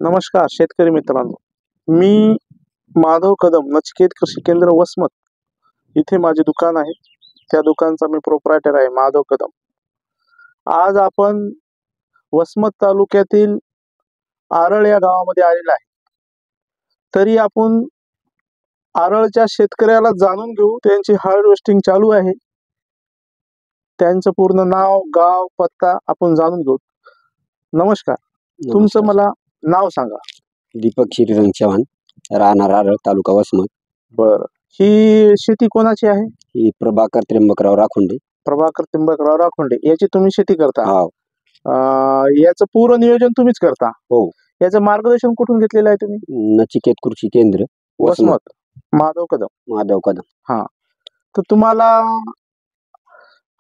नमस्कार शेतकरी मित्रांनो, मी माधव कदम, नचिकेत कृषी केंद्र वसमत इथे माझे दुकान आहे. त्या दुकानचा मी प्रोप्रायटर आहे माधव कदम. आज आपण वसमत तालुक्यातील आरळ या गावामध्ये आलेला आहे. तरी आपण आरळच्या शेतकऱ्याला जाणून घेऊ, त्यांची हार्वेस्टिंग चालू आहे. त्यांचं पूर्ण नाव, गाव, पत्ता आपण जाणून घेऊ. नमस्कार, तुमचं मला नाव सांगा. दीपक श्रीरंग चव्हाण, राहणार आरळ, तालुका वसमत. बरं, ही शेती कोणाची आहे? ही प्रभाकर त्र्यंबकराव राखुंडे. प्रभाकर त्र्यंबकराव राखुंडे याची तुम्ही शेती करता? हो. याचं पूर्ण नियोजन तुम्हीच करता? हो. याचं मार्गदर्शन कुठून घेतलेलं आहे तुम्ही? नचिकेत कृषी केंद्र वसमत, माधव कदम. हा, तर तुम्हाला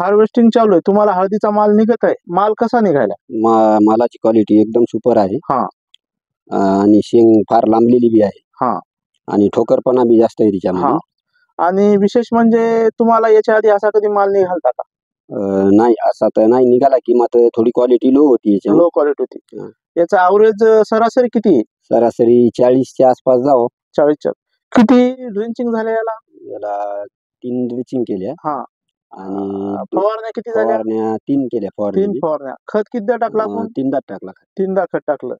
हार्वेस्टिंग चालू आहे, तुम्हाला हळदीचा माल निघत आहे. माल कसा निघाला? मालाची क्वालिटी एकदम सुपर आहे. हा, आणि शेंग फार लांबलेली बी आहे. हा, आणि ठोकरपणा बी जास्त आहे तिच्यामध्ये. आणि विशेष म्हणजे तुम्हाला याच्या आधी असा कधी माल निघालता का? नाही, असा तर नाही निघाला. किंमत थोडी क्वालिटी लो होती, लो क्वालिटी होती. याचा ॲव्हरेज सरासरी किती आहे? सरासरी 40च्या आसपास जावं. 40च्या. किती ड्रिंचिंग झाल्या याला? याला 3 ड्रिचिंग केल्या. हा, आणि फवारण्या किती झाल्या? फवारण्या 3 केल्या. 3 फवारण्या. खत कितीदा टाकला आपण? 3दा टाकला. 3दा खत टाकलं.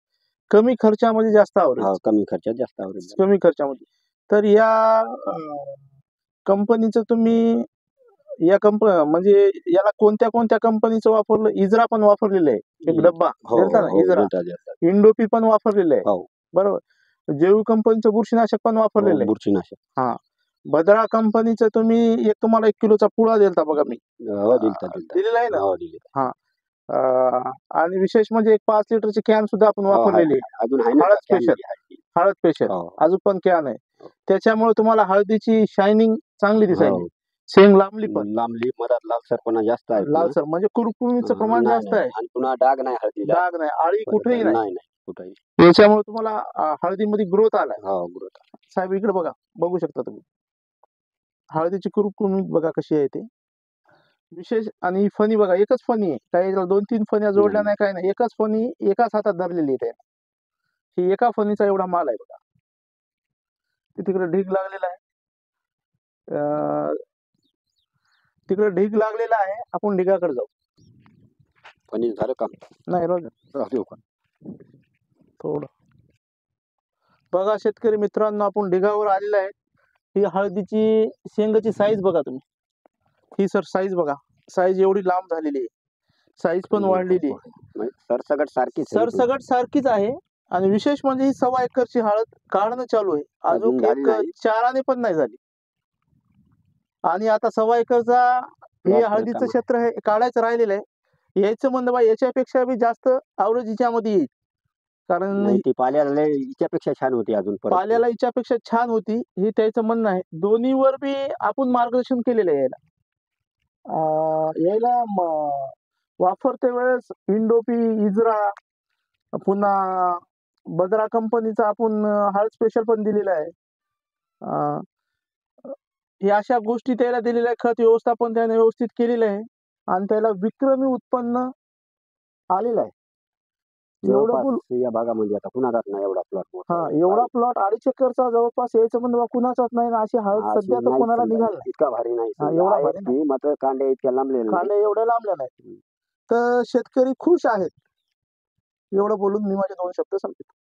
कमी खर्चामध्ये जास्त आवरेज? कमी खर्चात जास्त आवरेज. कमी खर्चामध्ये. तर या कंपनीचं तुम्ही म्हणजे याला कोणत्या कोणत्या कंपनीचं वापरलं? इजरा पण वापरलेलं आहे, एक डब्बा इजरा. इंडोपी पण वापरलेलं आहे, बरोबर. जेवी कंपनीचं बुरशीनाशक पण वापरलेलं आहे. बुरशीनाशक. हा, भद्रा कंपनीचं तुम्ही तुम्हाला 1 किलोचा पुडा दिलता बघा मी. दिलेला आहे ना? हा. आणि विशेष म्हणजे एक 5 लिटरची कॅन सुद्धा आपण वापरलेली आहे. अजून हळद स्पेशल अजून पण कॅन आहे. त्याच्यामुळे तुम्हाला हळदीची शायनिंग चांगली दिसायली. शेंग लांबली मधात लालसरपणा जास्त आहे. लालसर म्हणजे कुरकुरीचं प्रमाण जास्त आहे. आणि पुन्हा डाग नाही हळदीला. डाग नाही, आळी कुठेही नाही. कुठेही. याच्यामुळे तुम्हाला हळदीमध्ये ग्रोथ आलाय. ग्रोथ. साहेब इकडे बघू शकता तुम्ही. हळदीची कुरकुरी बघा कशी आहे ते. विशेष. आणि फणी बघा, एकच फणी आहे, काही 2-3 फण्या जोडल्या नाही, काय नाही. एकच फणी एकाच हातात धरलेली आहे. ही एका फणीचा एवढा माल आहे बघा. तिकडे ढीग लागलेला आहे. तिकडे ढीग लागलेला आहे. आपण ढिगाकडे जाऊ. फणी झालं का? नाही, राहू का थोडं. बघा शेतकरी मित्रांनो, आपण ढिगावर आलेला आहे. ही हळदीची शेंगाची साईज बघा तुम्ही. ही साईज बघा, साईज एवढी लांब झालेली आहे. साईज पण वाढलेली आहे. सरसगट सारखीच आहे. आणि विशेष म्हणजे ही 1.25 एकरची हळद काढणं चालू आहे. अजून एक 4 आणे पण नाही झाली. आणि आता 1.25 एकरचा हे हळदीचं क्षेत्र हे काढायचं राहिलेलं आहे. यायचं म्हणणं बा याच्यापेक्षा बी जास्त ॲव्हरेज हिच्यामध्ये येईल. कारण पाल्याला हिच्यापेक्षा छान होती. अजून पाल्याला हिच्यापेक्षा छान होती, हे त्याचं म्हणणं आहे. दोन्हीवर बी आपण मार्गदर्शन केलेलं आहे. यायला वापरते वेळेस इंडोपी, इजरा, पुन्हा भद्रा कंपनीचा आपण हळद स्पेशल पण दिलेला आहे. हे अशा गोष्टी त्याला दिलेल्या आहे. खत व्यवस्थापन त्याने व्यवस्थित केलेलं आहे. आणि त्याला विक्रमी उत्पन्न आलेलं आहे. या भागामध्ये आता कुणाचाच नाही एवढा प्लॉट. एवढा प्लॉट 2.5 एकरचा जवळपास यायचं म्हणजे कुणाचाच नाही. अशी हळद सध्या तर कोणाला निघाल इतका भारी नाही. एवढा भारी नाही. मात्र कांडे इतक्या लांबले, कांडे एवढ्या लांबल्या नाही. तर शेतकरी खुश आहेत. एवढं बोलून मी माझे 2 शब्द संपवतो.